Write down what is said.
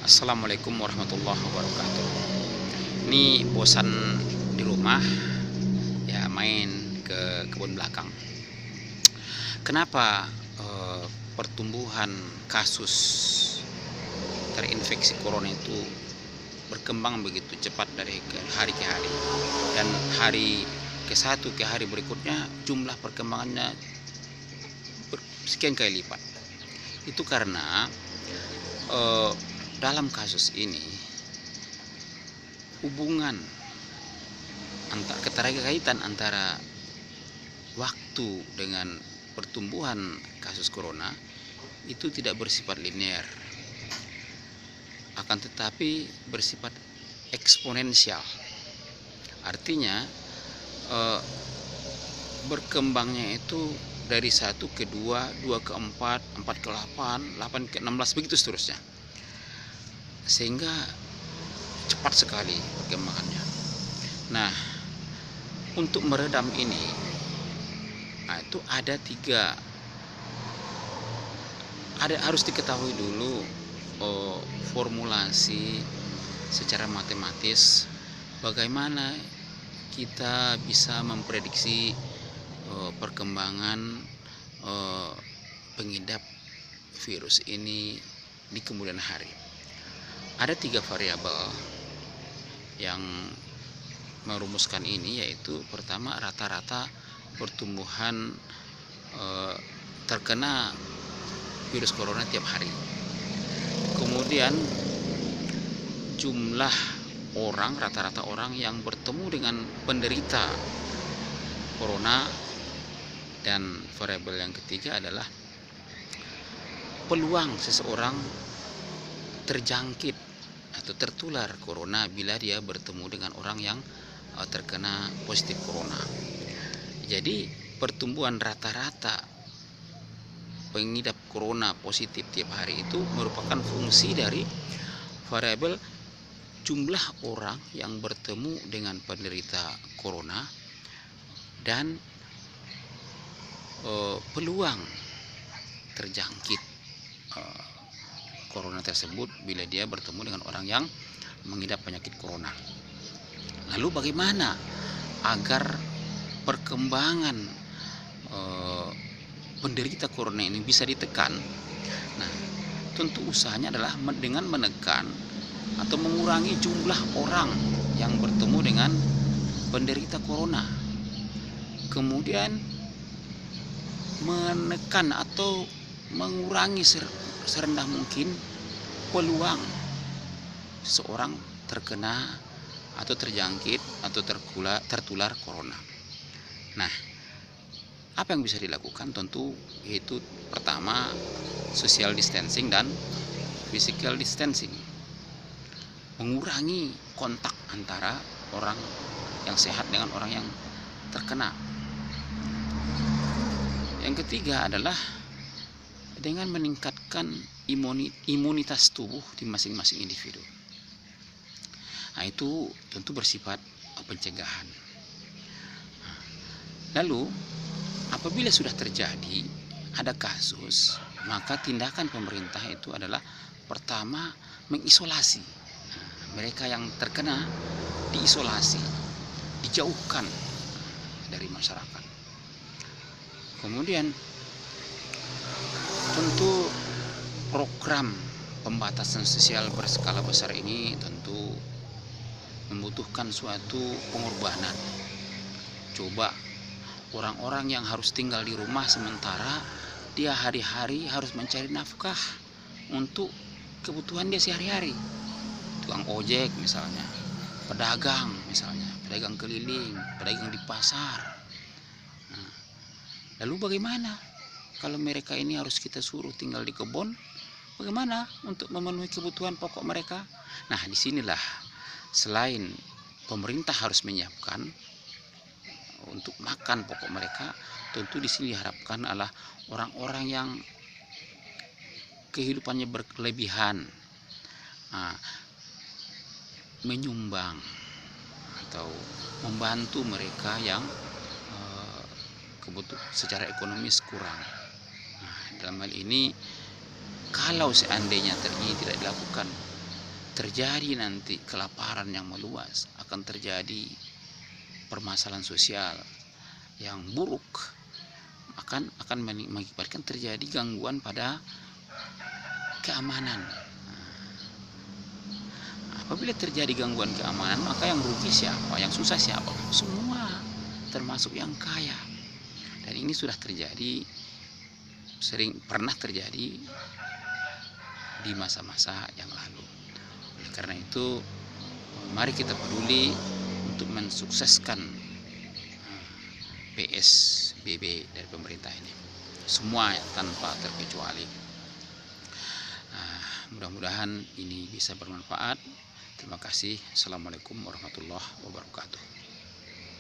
Assalamualaikum warahmatullahi wabarakatuh. Ini bosan di rumah, ya main ke kebun belakang. Kenapa pertumbuhan kasus terinfeksi corona itu berkembang begitu cepat dari hari ke hari, dan hari ke satu ke hari berikutnya jumlah perkembangannya sekian kali lipat. Itu karena eh, dalam kasus ini hubungan keterkaitan antara waktu dengan pertumbuhan kasus corona itu tidak bersifat linear, akan tetapi bersifat eksponensial. Artinya berkembangnya itu dari 1 ke 2, 2 ke 4, 4 ke 8, 8 ke 16, begitu seterusnya, sehingga cepat sekali perkembangannya. Nah, untuk meredam ini, itu harus diketahui dulu formulasi secara matematis bagaimana kita bisa memprediksi perkembangan pengidap virus ini di kemudian hari. Ada 3 variabel yang merumuskan ini, yaitu pertama, rata-rata pertumbuhan terkena virus corona tiap hari. Kemudian jumlah orang, rata-rata orang yang bertemu dengan penderita corona. Dan variabel yang ketiga adalah peluang seseorang terjangkit atau tertular corona bila dia bertemu dengan orang yang terkena positif corona. Jadi pertumbuhan rata-rata pengidap corona positif tiap hari itu merupakan fungsi dari variabel jumlah orang yang bertemu dengan penderita corona dan peluang terjangkit corona tersebut bila dia bertemu dengan orang yang mengidap penyakit corona. Lalu bagaimana agar perkembangan penderita corona ini bisa ditekan? Nah, tentu usahanya adalah dengan menekan atau mengurangi jumlah orang yang bertemu dengan penderita corona. Kemudian menekan atau mengurangi serendah mungkin peluang seorang terkena atau terjangkit atau tertular corona. Nah, apa yang bisa dilakukan? Tentu yaitu pertama, social distancing dan physical distancing, mengurangi kontak antara orang yang sehat dengan orang yang terkena. Yang ketiga adalah dengan meningkatkan imunitas tubuh di masing-masing individu. Nah, itu tentu bersifat pencegahan. Lalu apabila sudah terjadi ada kasus, maka tindakan pemerintah itu adalah pertama, mengisolasi mereka yang terkena, diisolasi, dijauhkan dari masyarakat. Kemudian tentu program pembatasan sosial berskala besar ini tentu membutuhkan suatu pengorbanan. Coba orang-orang yang harus tinggal di rumah sementara dia hari-hari harus mencari nafkah untuk kebutuhan dia sehari-hari. Tukang ojek misalnya, pedagang misalnya, pedagang keliling, pedagang di pasar. Lalu bagaimana kalau mereka ini harus kita suruh tinggal di kebun? Bagaimana untuk memenuhi kebutuhan pokok mereka? Nah, disinilah selain pemerintah harus menyiapkan untuk makan pokok mereka, tentu di sini diharapkan adalah orang-orang yang kehidupannya berkelebihan, menyumbang atau membantu mereka yang secara ekonomis kurang. Nah, dalam hal ini kalau seandainya ini tidak dilakukan terjadi nanti kelaparan yang meluas, akan terjadi permasalahan sosial yang buruk, akan mengakibatkan terjadi gangguan pada keamanan. Apabila terjadi gangguan keamanan, maka yang rugi siapa? Yang susah siapa? Semua, termasuk yang kaya. Dan ini sudah terjadi, pernah terjadi di masa-masa yang lalu. Oleh karena itu, mari kita peduli untuk mensukseskan PSBB dari pemerintah ini, semua tanpa terkecuali. Mudah-mudahan ini bisa bermanfaat. Terima kasih. Assalamualaikum warahmatullahi wabarakatuh.